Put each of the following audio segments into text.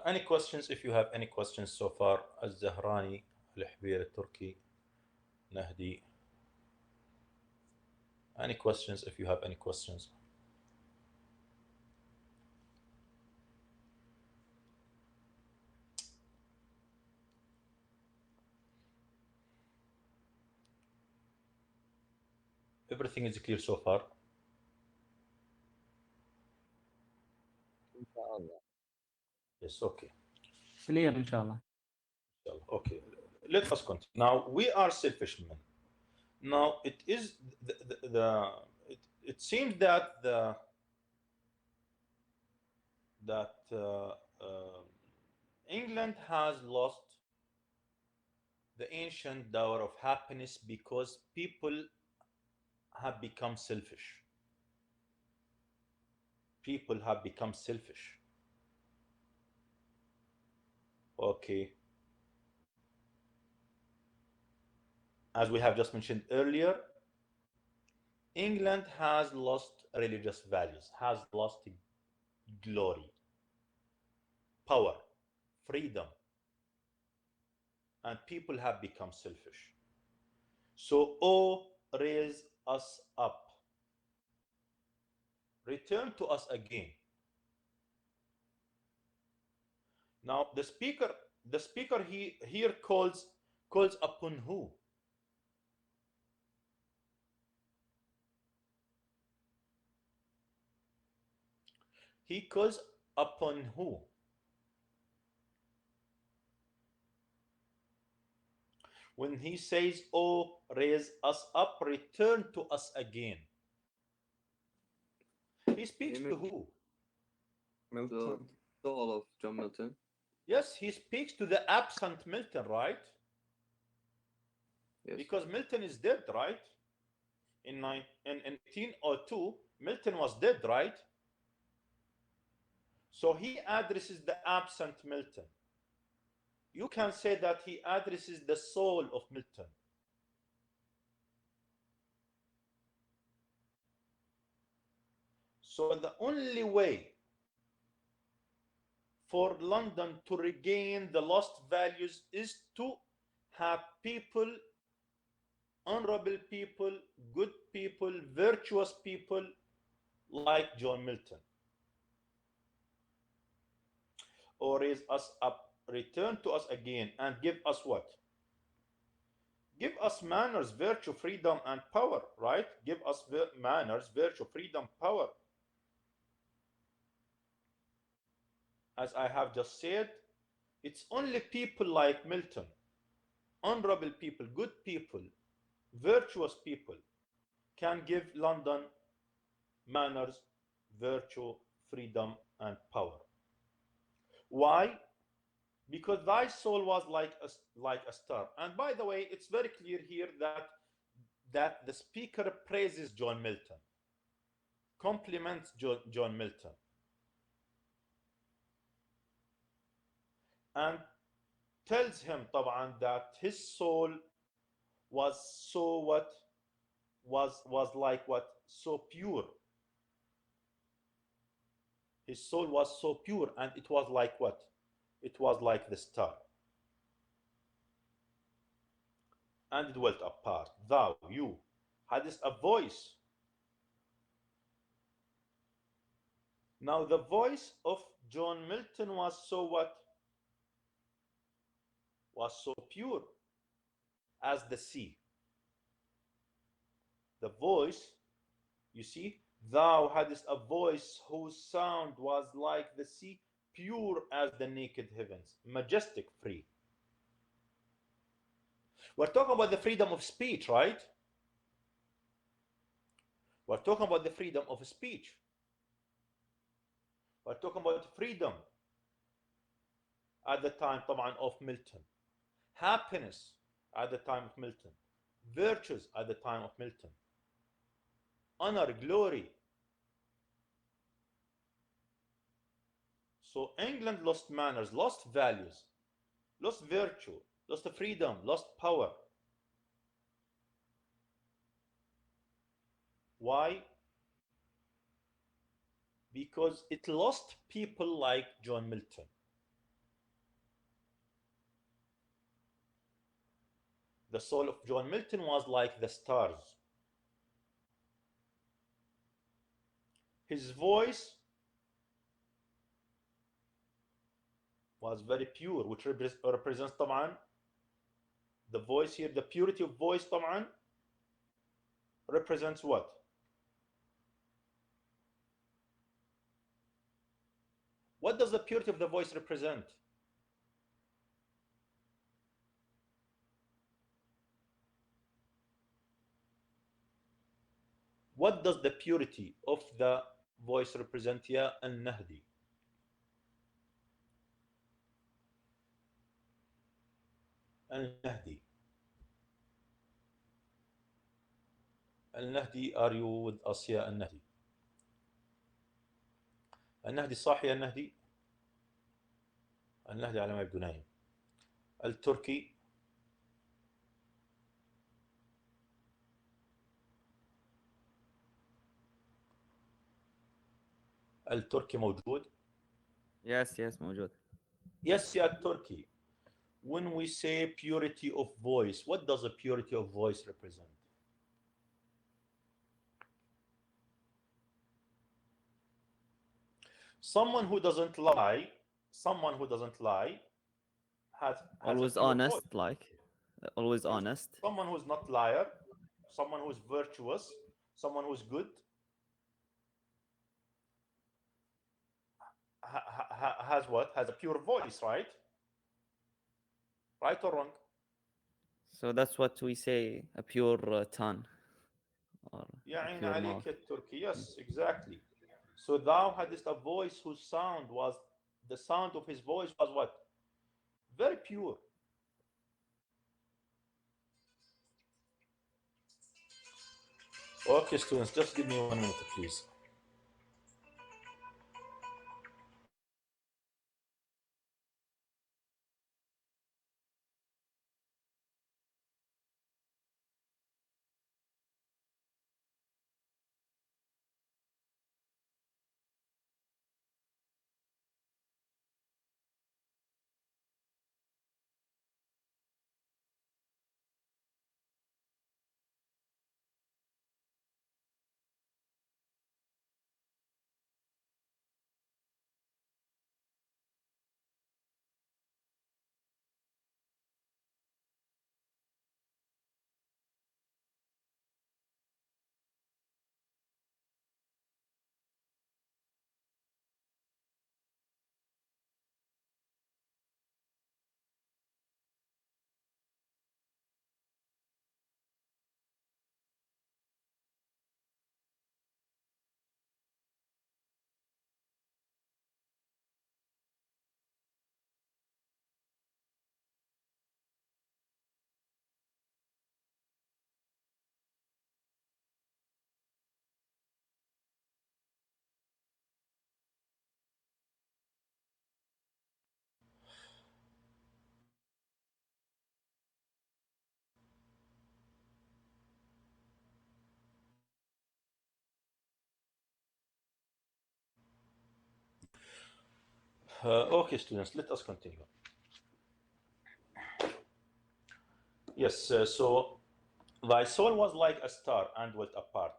Any questions? If you have any questions so far, الزهراني الحبير التركي نهدي. Any questions? If you have any questions. Everything is clear so far. إن شاء الله. Yes. Okay. كلير ان شاء الله. Okay. Let us continue. Now we are selfish men. Now it is it seems that England has lost the ancient dower of happiness because people have become selfish. People have become selfish. Okay. As we have just mentioned earlier, England has lost religious values, has lost glory, power, freedom, and people have become selfish. So, oh, raise us up. Return to us again. Now, the speaker here calls upon who? He calls upon who? When he says, oh, raise us up, return to us again. He speaks to who? The soul of John Milton. Yes, he speaks to the absent Milton, right? Yes. Because Milton is dead, right? In 1802, Milton was dead, right? So he addresses the absent Milton. You can say that he addresses the soul of Milton. So the only way for London to regain the lost values is to have people, honorable people, good people, virtuous people like John Milton. Or raise us up, return to us again, and give us what? Give us manners, virtue, freedom, and power, right? Give us manners, virtue, freedom, power. As I have just said, it's only people like Milton, honorable people, good people, virtuous people, can give London manners, virtue, freedom, and power. Why? Because thy soul was like a star. And by the way, it's very clear here that the speaker praises John Milton, compliments John Milton, and tells him طبعا that his soul was so what was like what, so pure. His soul was so pure, and it was like what? It was like the star. And it dwelt apart. Thou, you, hadst a voice. Now the voice of John Milton was so what? Was so pure as the sea. The voice, you see, thou hadst a voice whose sound was like the sea, pure as the naked heavens, majestic, free. We're talking about the freedom of speech, right? We're talking about the freedom of speech. We're talking about freedom at the time طبعا of Milton, happiness at the time of Milton, virtues at the time of Milton, honor, glory. So England lost manners, lost values, lost virtue, lost freedom, lost power. Why? Because it lost people like John Milton. The soul of John Milton was like the stars. His voice was very pure, which represents طبعا the voice here, the purity of voice طبعا represents what? What does the purity of the voice represent? What does the purity of the voice represent, يا النهدي? النهدي. النهدي, are you with us يا النهدي? النهدي صح يا النهدي؟ النهدي على ما يبدو نايم. التركي. التركي موجود؟ Yes موجود. Yes يا التركي. When we say purity of voice, what does the purity of voice represent? Someone who doesn't lie, has Always a pure honest, voice. like always honest. Someone who's not liar, someone who's virtuous, someone who's good, has what? Has a pure voice, right? Right or wrong? So that's what we say, a pure tongue. Or يا a عين pure عليك mouth. يا التركي. Yes, exactly. So thou hadst a voice whose sound was, the sound of his voice was what? Very pure. Okay, students, just give me 1 minute, please. Okay, students, let us continue. Yes, so thy soul was like a star and dwelt apart.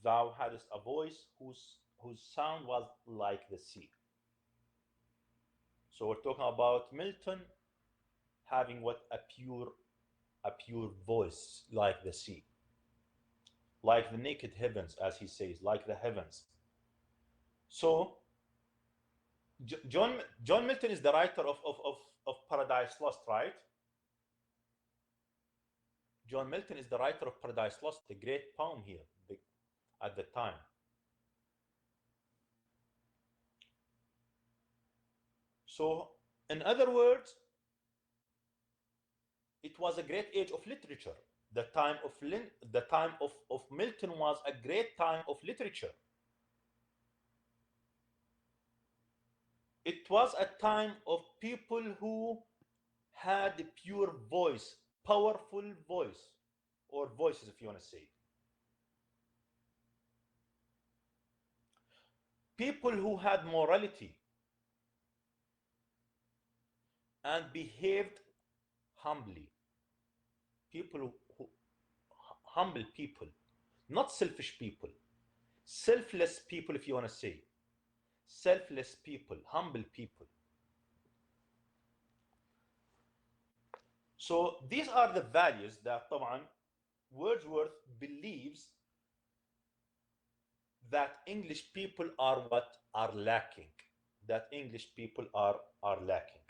Thou hadst a voice whose sound was like the sea. So we're talking about Milton having what? A pure voice like the sea, like the naked heavens, as he says, like the heavens. So John Milton is the writer of Paradise Lost, right? John Milton is the writer of Paradise Lost, the great poem here at the time. So, in other words, it was a great age of literature. The time of Milton was a great time of literature. It was a time of people who had a pure voice, powerful voice, or voices, if you want to say. People who had morality and behaved humbly. people who humble people, not selfish people, selfless people, if you want to say, selfless people, humble people. So these are the values that طبعا Wordsworth believes that English people are what are lacking, that English people are lacking.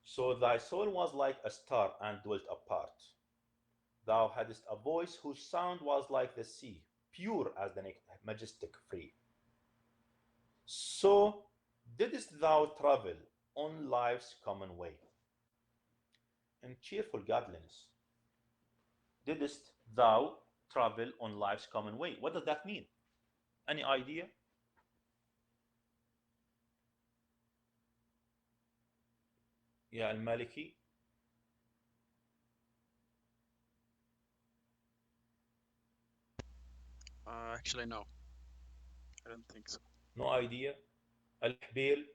So thy soul was like a star and dwelt apart. Thou hadst a voice whose sound was like the sea, pure as the majestic free. So didst thou travel on life's common way, in cheerful godliness. Didst thou travel on life's common way? What does that mean? Any idea? يا المالكي. Actually, no. I don't think so. No idea. الحبيل.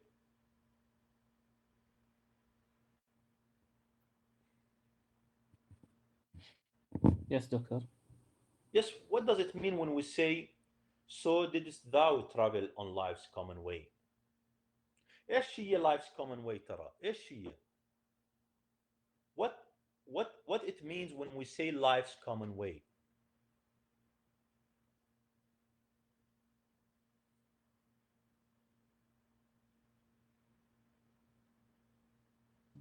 Yes, doctor. Yes, what does it mean when we say, so didst thou travel on life's common way? ايش هي life's common way ترى؟ ايش هي؟ What it means when we say life's common way?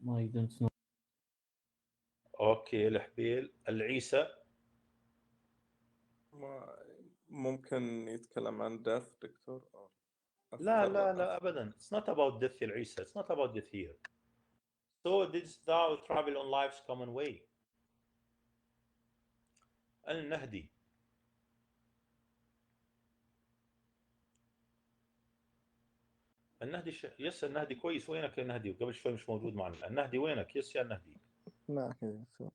I don't know. اوكي الحبيل. العيسى. ما ممكن يتكلم عن death دكتور أو لا لا لا ابدا. It's not about death يا العيسى. It's not about death here. So didst thou travel on life's common way? النهدي. النهدي يس النهدي كويس. وينك يا النهدي؟ قبل شوي مش موجود معنا. النهدي وينك؟ يس يا النهدي. معك يا دكتور.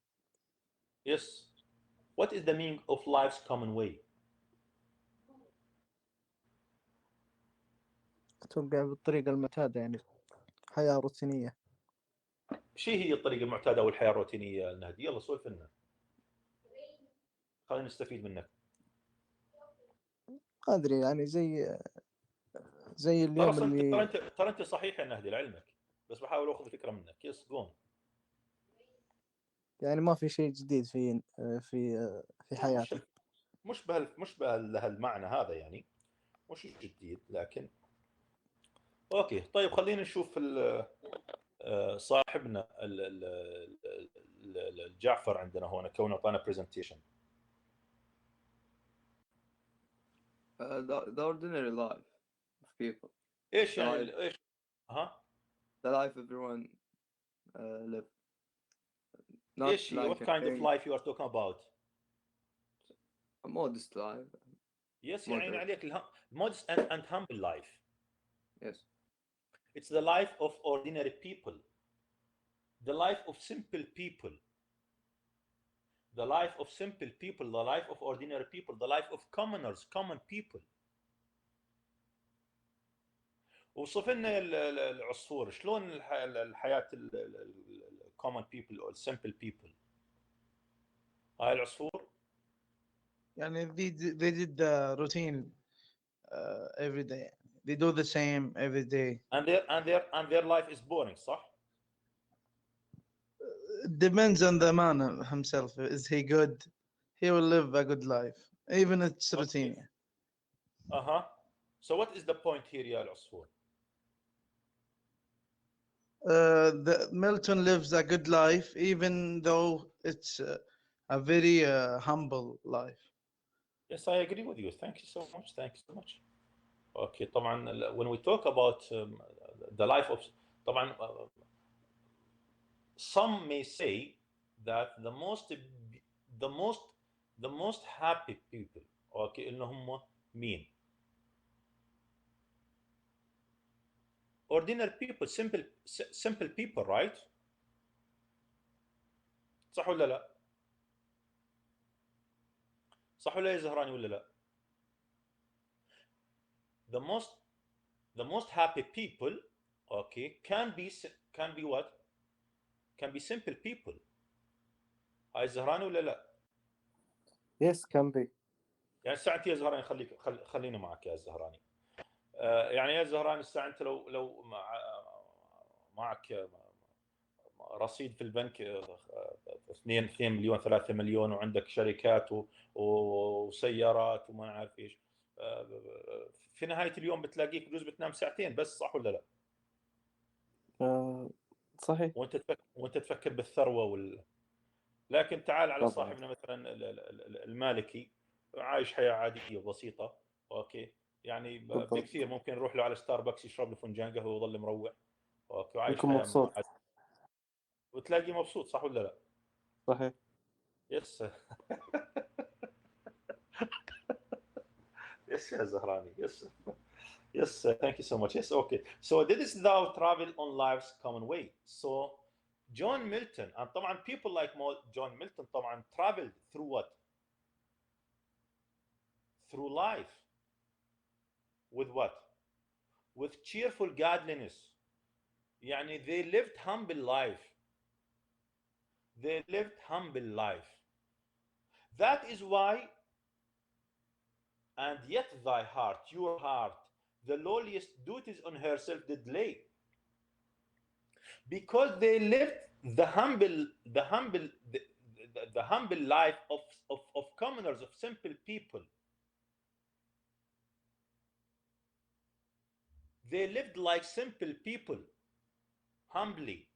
Yes. What is the meaning of life's common way? أتوقع بالطريقة المعتادة يعني حياة روتينية. شو هي الطريقة المعتادة أو الحياة الروتينية النهدي؟ يلا سولف لنا. خلينا نستفيد منك. ما أدري يعني زي اليوم اللي ترى أنت صحيح يا نهدي لعلمك. بس بحاول أخذ فكرة منك. يس جون. يعني ما في شيء جديد في حياتي. مش بهالمعنى هذا يعني. مش جديد لكن اوكي. طيب خلينا نشوف صاحبنا الجعفر عندنا هنا كونه اعطانا برزنتيشن. The ordinary life of people. ايش يعني ايش؟ ها؟ The life everyone live. Not ايش like what kind of life you are talking about? a modest life. Yes يعني عليك modest and humble life. Yes. It's the life of ordinary people. The life of simple people. The life of simple people, the life of ordinary people, the life of commoners, common people. وصف لنا العصفور شلون الحياة common people or simple people. هاي العصفور. يعني they did the routine every day. They do the same every day. And their life is boring, صح? Depends on the man himself. Is he good? He will live a good life, even it's routine. So what is the point here يا العصفور? The Milton lives a good life, even though it's a very humble life. Yes, I agree with you. Thank you so much. Thank you so much. Okay, طبعا when we talk about the life of طبعا some may say that the most happy people okay اللي هم مين؟ ordinary people, simple people, right? صح ولا لا؟ صح ولا يا زهراني ولا لا؟ the most happy people okay can be what? can be simple people. هاي الزهراني ولا لا؟ Yes, can be. يعني الساعة انت يا زهراني خليني معك يا زهراني. يعني يا زهراني الساعة انت لو معك رصيد في البنك 2 مليون 3 مليون وعندك شركات وسيارات وما اعرف ايش، في نهاية اليوم بتلاقيك بجوز بتنام ساعتين بس، صح ولا لا؟ صحيح. وانت تفكر بالثروة لكن تعال على طبعاً. صاحبنا مثلا المالكي عايش حياة عادية بسيطة، اوكي، يعني بالضبط. بكثير ممكن يروح له على ستاربكس يشرب له فنجان قهوة ويظل مروح، اوكي، وعايش يكون حياة مبسوط. وتلاقيه مبسوط، صح ولا لا؟ صحيح. يس. يس يا زهراني، يس. Yes, thank you so much. Yes, okay. So didst thou travel on life's common way? So John Milton, and طبعا people like John Milton طبعا traveled through what? Through life. With what? With cheerful godliness. يعني they lived humble life. They lived humble life. That is why, and yet thy heart, your heart, the lowliest duties on herself did lay. Because they lived the humble life of commoners, of simple people. They lived like simple people, humbly.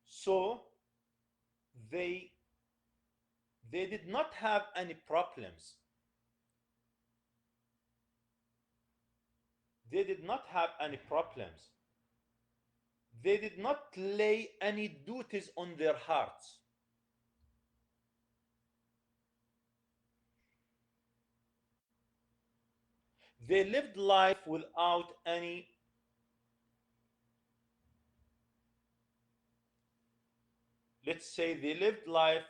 So they did not have any problems. They did not have any problems. They did not lay any duties on their hearts. They lived life without any let's say they lived life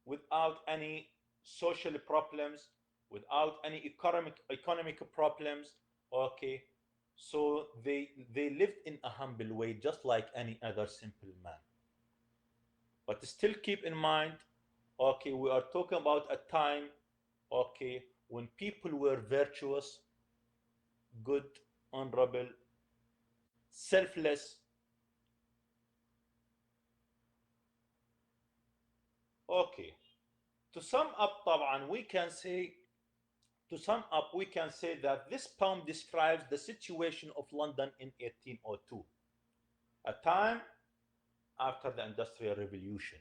without any social problems, without any economic problems, okay? So they lived in a humble way, just like any other simple man. But still keep in mind, okay, we are talking about a time, okay, when people were virtuous, good, honorable, selfless. Okay, to sum up طبعا we can say that this poem describes the situation of London in 1802, a time after the Industrial Revolution,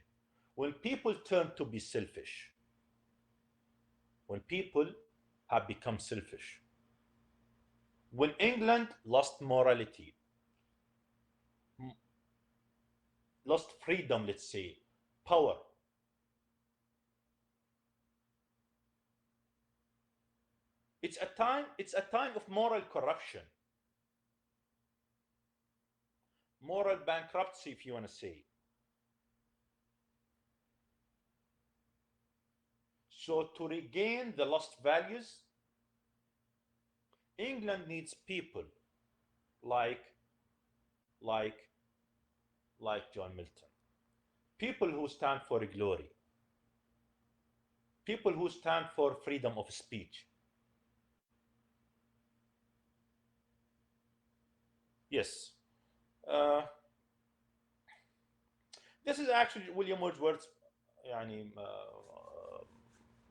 when people turned to be selfish, when people have become selfish, when England lost morality, lost freedom, let's say, power. It's a time of moral corruption, moral bankruptcy, if you want to say. So to regain the lost values, England needs people like John Milton. People who stand for glory. People who stand for freedom of speech. Yes. This is actually William Wordsworth's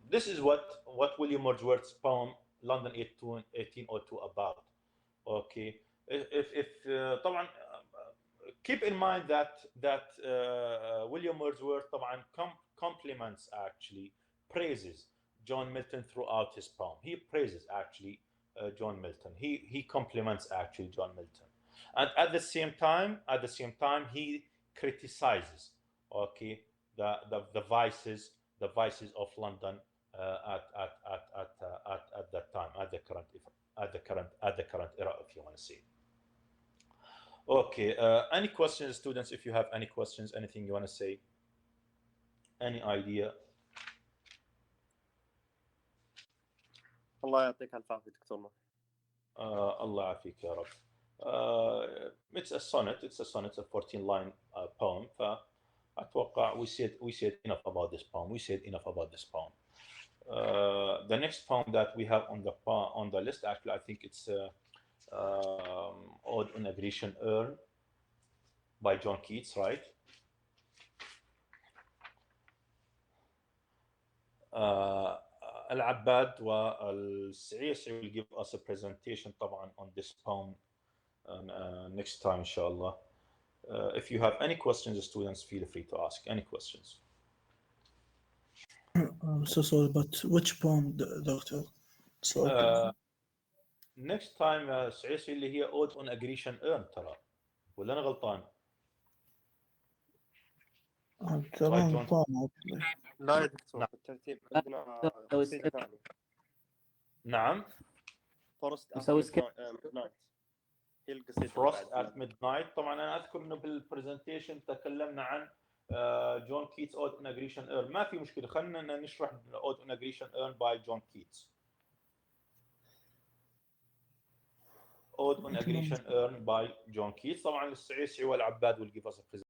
this is what William Wordsworth's poem London 1802 about. Okay, if طبعا keep in mind that William Wordsworth طبعا compliments, actually praises John Milton throughout his poem. He praises actually John Milton. He compliments actually John Milton, and at the same time he criticizes, okay, the vices of London at that time, at the current era, if you want to say. Okay, any questions, students? If you have any questions, anything you want to say, any idea? الله يعطيك الف عافية دكتور. الله يعافيك يا رب. It's a sonnet. It's a 14-line poem. فأتوقع we said enough about this poem. The next poem that we have on the list, actually, I think it's Ode on a Grecian Urn by John Keats, right? العباد والسعيسعي will give us a presentation طبعا on this poem next time inshallah. If you have any questions, students, feel free to ask any questions. I'm so sorry, but which poem, Doctor? So next time السعيسعي اللي هي Ode on a Grecian Urn ترى، ولا أنا غلطان؟ ترى طبعا. لا يا دكتور بالترتيب عندنا قصيدة ثانية. نعم. فورست نسوي ميدنايت هي القصيدة. Frost at Midnight. طبعا أنا أذكر إنه بالبرزنتيشن تكلمنا عن جون كيتس Ode on a Grecian Urn. ما في مشكلة، خلينا نشرح Ode on a Grecian Urn by John Keats. Ode on a Grecian Urn by John Keats. طبعا السعيسعي والعباد will give us a presentation.